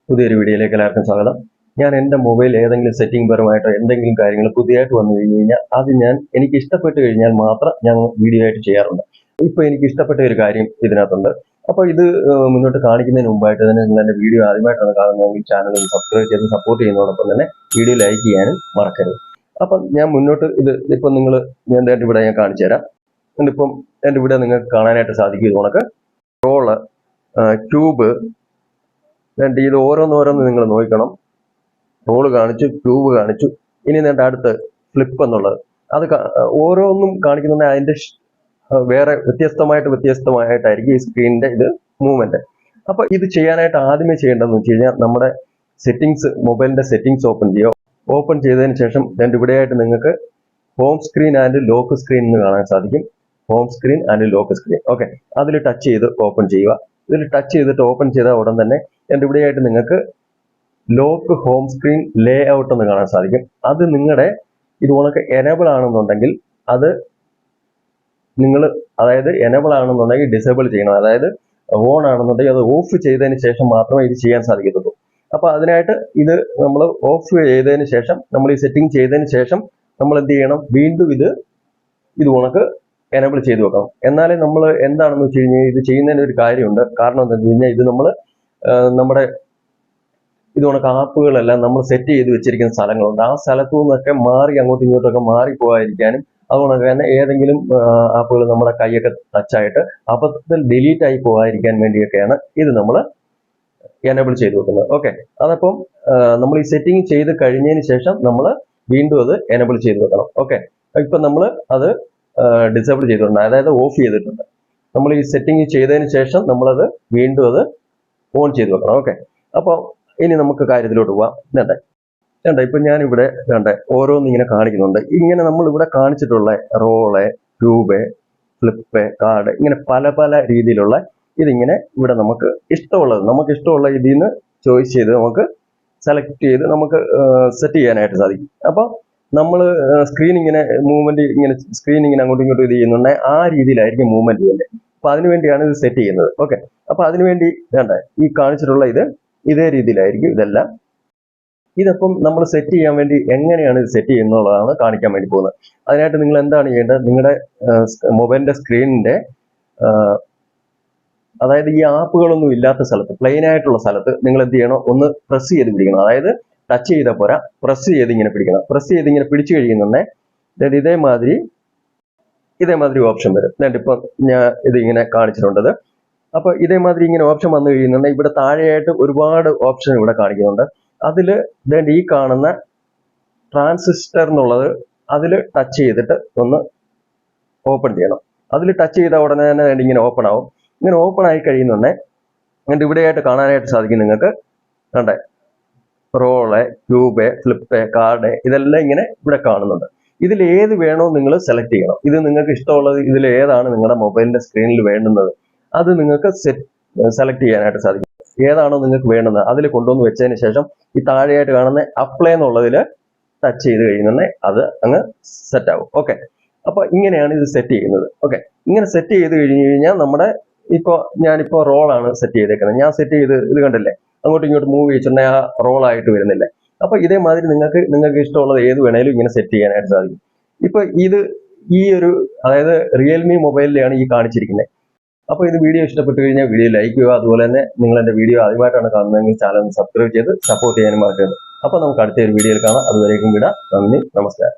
പുതിയൊരു വീഡിയോയിലേക്ക് എല്ലാവർക്കും സ്വാഗതം. ഞാൻ എൻ്റെ മൊബൈൽ ഏതെങ്കിലും സെറ്റിംഗ് പരമായിട്ടോ എന്തെങ്കിലും കാര്യങ്ങൾ പുതിയതായിട്ട് വന്നു കഴിഞ്ഞാൽ അത് എനിക്ക് ഇഷ്ടപ്പെട്ട് കഴിഞ്ഞാൽ മാത്രം ഞാൻ വീഡിയോ ആയിട്ട് ചെയ്യാറുണ്ട്. ഇപ്പോൾ എനിക്ക് ഇഷ്ടപ്പെട്ട ഒരു കാര്യം ഇതിനകത്തുണ്ട്. അപ്പോൾ ഇത് മുന്നോട്ട് കാണിക്കുന്നതിന് മുമ്പായിട്ട് തന്നെ നിങ്ങൾ എൻ്റെ വീഡിയോ ആദ്യമായിട്ടാണ് കാണുന്നതെങ്കിൽ ചാനൽ സബ്സ്ക്രൈബ് ചെയ്ത് സപ്പോർട്ട് ചെയ്യുന്നതോടൊപ്പം തന്നെ വീഡിയോ ലൈക്ക് ചെയ്യാനും മറക്കരുത്. അപ്പം ഞാൻ മുന്നോട്ട് ഇപ്പം ഞാൻ ഇവിടെ ഞാൻ കാണിച്ചു തരാം. എന്നിപ്പം എൻ്റെ ഇവിടെ നിങ്ങൾക്ക് കാണാനായിട്ട് സാധിക്കും. ഇത് കണക്ക് റോള്, ട്യൂബ്, ഇത് ഓരോന്നോരോന്ന് നിങ്ങൾ നോക്കണം. റോള് കാണിച്ചു, ട്യൂബ് കാണിച്ചു, ഇനി അടുത്ത് ഫ്ലിപ്പ് എന്നുള്ളത്. അത് ഓരോന്നും കാണിക്കുന്ന അതിന്റെ വേറെ വ്യത്യസ്തമായിട്ടായിരിക്കും ഈ സ്ക്രീനിന്റെ ഇത് മൂവ്മെന്റ്. അപ്പൊ ഇത് ചെയ്യാനായിട്ട് ആദ്യമേ ചെയ്യേണ്ടതെന്ന് വെച്ച് കഴിഞ്ഞാൽ നമ്മുടെ മൊബൈലിന്റെ സെറ്റിംഗ്സ് ഓപ്പൺ ചെയ്യുക. ഓപ്പൺ ചെയ്തതിന് ശേഷം ഇവിടെയായിട്ട് നിങ്ങൾക്ക് home screen and lock screen എന്ന് കാണാൻ സാധിക്കും. Home screen and lock screen. Okay, അതിൽ ടച്ച് ചെയ്ത് ഓപ്പൺ ചെയ്യുക. ഇതിൽ ടച്ച് ചെയ്തിട്ട് ഓപ്പൺ ചെയ്ത ഉടൻ തന്നെ ഇവിടെയായിട്ട് നിങ്ങൾക്ക് ലോക്ക് ഹോം സ്ക്രീൻ ലേ ഔട്ട് എന്ന് കാണാൻ സാധിക്കും. അത് നിങ്ങളുടെ ഇത് ഉണക്ക് എനേബിൾ ആണെന്നുണ്ടെങ്കിൽ അത് നിങ്ങൾ എനേബിൾ ആണെന്നുണ്ടെങ്കിൽ ഡിസേബിൾ ചെയ്യണം. ഓൺ ആണെന്നുണ്ടെങ്കിൽ അത് ഓഫ് ചെയ്തതിന് ശേഷം മാത്രമേ ഇത് ചെയ്യാൻ സാധിക്കത്തുള്ളൂ. അപ്പൊ അതിനായിട്ട് ഇത് നമ്മൾ ഓഫ് ചെയ്തതിന് ശേഷം, നമ്മൾ ഈ സെറ്റിംഗ് ചെയ്തതിന് ശേഷം നമ്മൾ എന്ത് ചെയ്യണം, വീണ്ടും ഇത് ഉണക്ക് എനേബിൾ ചെയ്ത് വെക്കണം. എന്നാലേ നമ്മൾ എന്താണെന്ന് വെച്ച് കഴിഞ്ഞാൽ ഇത് ചെയ്യുന്നതിന് ഒരു കാര്യമുണ്ട്. കാരണം എന്താണെന്ന് വെച്ച് കഴിഞ്ഞാൽ ഇത് നമ്മുടെ ഇത് കണക്ക് ആപ്പുകളെല്ലാം നമ്മൾ സെറ്റ് ചെയ്ത് വെച്ചിരിക്കുന്ന സ്ഥലങ്ങളുണ്ട്. ആ സ്ഥലത്തു നിന്നൊക്കെ മാറി അങ്ങോട്ടും ഇങ്ങോട്ടൊക്കെ മാറി പോകാതിരിക്കാനും, അതുകൊണ്ട് തന്നെ ഏതെങ്കിലും ആപ്പുകൾ നമ്മുടെ കൈയൊക്കെ ടച്ചായിട്ട് അബദ്ധത്തിൽ ഡിലീറ്റ് ആയി പോകാതിരിക്കാൻ വേണ്ടിയൊക്കെയാണ് ഇത് നമ്മൾ എനേബിൾ ചെയ്ത് വെക്കുന്നത്. ഓക്കെ, അതപ്പം നമ്മൾ ഈ സെറ്റിംഗ് ചെയ്ത് കഴിഞ്ഞതിന് ശേഷം നമ്മൾ വീണ്ടും അത് എനേബിൾ ചെയ്ത് വെക്കണം. ഓക്കെ, ഇപ്പം നമ്മൾ അത് ഡിസേബിൾ ചെയ്തിട്ടുണ്ട്, ഓഫ് ചെയ്തിട്ടുണ്ട്. നമ്മൾ ഈ സെറ്റിംഗ് ചെയ്തതിന് ശേഷം നമ്മളത് വീണ്ടും അത് ഓൺ ചെയ്ത് വെക്കണം. ഓക്കെ, അപ്പോൾ ഇനി നമുക്ക് കാര്യത്തിലോട്ട് പോവാം. ഇപ്പം ഞാനിവിടെ ഓരോന്ന് ഇങ്ങനെ കാണിക്കുന്നുണ്ട്. ഇങ്ങനെ നമ്മൾ ഇവിടെ കാണിച്ചിട്ടുള്ള റോള്, ട്യൂബ്, ഫ്ലിപ്പ്, കാർഡ്, ഇങ്ങനെ പല പല രീതിയിലുള്ള ഇതിങ്ങനെ ഇവിടെ നമുക്ക് ഇഷ്ടമുള്ള ഇതിൽ നിന്ന് ചോയ്സ് ചെയ്ത് നമുക്ക് സെലക്ട് ചെയ്ത് നമുക്ക് സെറ്റ് ചെയ്യാനായിട്ട് സാധിക്കും. അപ്പോൾ നമ്മൾ സ്ക്രീൻ ഇങ്ങനെ അങ്ങോട്ടും ഇങ്ങോട്ടും ഇത് ചെയ്യുന്നുണ്ട്. ആ രീതിയിലായിരിക്കും മൂവ്മെന്റ് ചെയ്യുന്നത്. അപ്പൊ അതിനുവേണ്ടിയാണ് ഇത് സെറ്റ് ചെയ്യുന്നത്. ഓക്കെ, അപ്പൊ അതിനുവേണ്ടി ഈ കാണിച്ചിട്ടുള്ള ഇതേ രീതിയിലായിരിക്കും ഇതെല്ലാം. ഇതപ്പം നമ്മൾ സെറ്റ് ചെയ്യാൻ വേണ്ടി എങ്ങനെയാണ് ഇത് സെറ്റ് ചെയ്യുന്നുള്ളതാണ് കാണിക്കാൻ വേണ്ടി പോകുന്നത്. അതിനായിട്ട് നിങ്ങൾ എന്താണ് ചെയ്യേണ്ടത്, നിങ്ങളുടെ മൊബൈലിന്റെ സ്ക്രീനിന്റെ ഈ ആപ്പുകളൊന്നും ഇല്ലാത്ത സ്ഥലത്ത്, പ്ലെയിൻ ആയിട്ടുള്ള സ്ഥലത്ത് നിങ്ങൾ എന്ത് ചെയ്യണം, ഒന്ന് പ്രസ് ചെയ്ത് പിടിക്കണം. ടച്ച് ചെയ്താൽ പോരാ, പ്രസ് ചെയ്ത് ഇങ്ങനെ പിടിക്കണം. പ്രസ് ചെയ്ത് ഇങ്ങനെ പിടിച്ചു കഴിയുന്നുണ്ടെങ്കിൽ ഇതേമാതിരി ഓപ്ഷൻ വരും. ഇപ്പൊ ഞാൻ ഇതിങ്ങനെ കാണിച്ചിട്ടുണ്ടത്. അപ്പൊ ഇതേമാതിരി ഇങ്ങനെ ഓപ്ഷൻ വന്നു കഴിയുന്നുണ്ടെങ്കിൽ ഇവിടെ താഴെയായിട്ട് ഒരുപാട് ഓപ്ഷൻ ഇവിടെ കാണിക്കുന്നുണ്ട്. അതിൽ ഈ കാണുന്ന ട്രാൻസിസ്റ്റർ എന്നുള്ളത് അതിൽ ടച്ച് ചെയ്തിട്ട് ഒന്ന് ഓപ്പൺ ചെയ്യണം. അതിൽ ടച്ച് ചെയ്ത ഉടനെ തന്നെ ഇങ്ങനെ ഓപ്പൺ ആവും. ഇങ്ങനെ ഓപ്പൺ ആയി കഴിയുന്നുണ്ടെങ്കിൽ ഇവിടെയായിട്ട് കാണാനായിട്ട് സാധിക്കും നിങ്ങൾക്ക്. റോള്, ട്യൂബ്, ഫ്ലിപ്പ്, കാർഡ്, ഇതെല്ലാം ഇങ്ങനെ ഇവിടെ കാണുന്നുണ്ട്. ഇതിൽ ഏത് വേണോ നിങ്ങൾ സെലക്ട് ചെയ്യണം. ഇത് നിങ്ങൾക്ക് ഇഷ്ടമുള്ളത് ഇതിൽ ഏതാണ് നിങ്ങളുടെ മൊബൈലിന്റെ സ്ക്രീനിൽ വേണ്ടുന്നത് അത് നിങ്ങൾക്ക് സെലക്ട് ചെയ്യാനായിട്ട് സാധിക്കും. ഏതാണോ നിങ്ങൾക്ക് വേണ്ടുന്നത് അതിൽ കൊണ്ടുവന്ന് വെച്ചതിന് ശേഷം ഈ താഴെയായിട്ട് കാണുന്ന അപ്ലൈ എന്നുള്ളതിൽ ടച്ച് ചെയ്ത് കഴിയുന്നുണ്ടെങ്കിൽ അത് അങ്ങ് സെറ്റ് ആവും. ഓക്കെ, അപ്പൊ ഇങ്ങനെയാണ് ഇത് സെറ്റ് ചെയ്യുന്നത്. ഓക്കെ, ഇങ്ങനെ സെറ്റ് ചെയ്ത് കഴിഞ്ഞ് കഴിഞ്ഞാൽ ഞാനിപ്പോ റോളാണ് സെറ്റ് ചെയ്തേക്കുന്നത്. ഞാൻ സെറ്റ് ചെയ്ത് ഇത് കണ്ടില്ലേ, അങ്ങോട്ടും ഇങ്ങോട്ടും മൂവ് ചെയ്തിട്ടുണ്ടെങ്കിൽ ആ റോളായിട്ട് വരുന്നില്ലേ. അപ്പൊ ഇതേമാതിരി നിങ്ങൾക്ക് ഇഷ്ടമുള്ളത് ഏത് വേണേലും ഇങ്ങനെ സെറ്റ് ചെയ്യാനായിട്ട് സാധിക്കും. ഇപ്പൊ ഈ ഒരു റിയൽമി മൊബൈലിലാണ് ഈ കാണിച്ചിരിക്കുന്നത്. അപ്പോൾ ഇത് വീഡിയോ ഇഷ്ടപ്പെട്ടു കഴിഞ്ഞാൽ വീഡിയോ ലൈക്ക് ചെയ്യുക. അതുപോലെ തന്നെ നിങ്ങൾ എൻ്റെ വീഡിയോ ആദ്യമായിട്ടാണ് കാണുന്നതെങ്കിൽ ചാനൽ സബ്സ്ക്രൈബ് ചെയ്ത് സപ്പോർട്ട് ചെയ്യാനും മറക്കരുത്. അപ്പോൾ നമുക്ക് അടുത്ത ഒരു വീഡിയോയിൽ കാണാം. അതുവരേക്കും വിടാം. നന്ദി, നമസ്കാരം.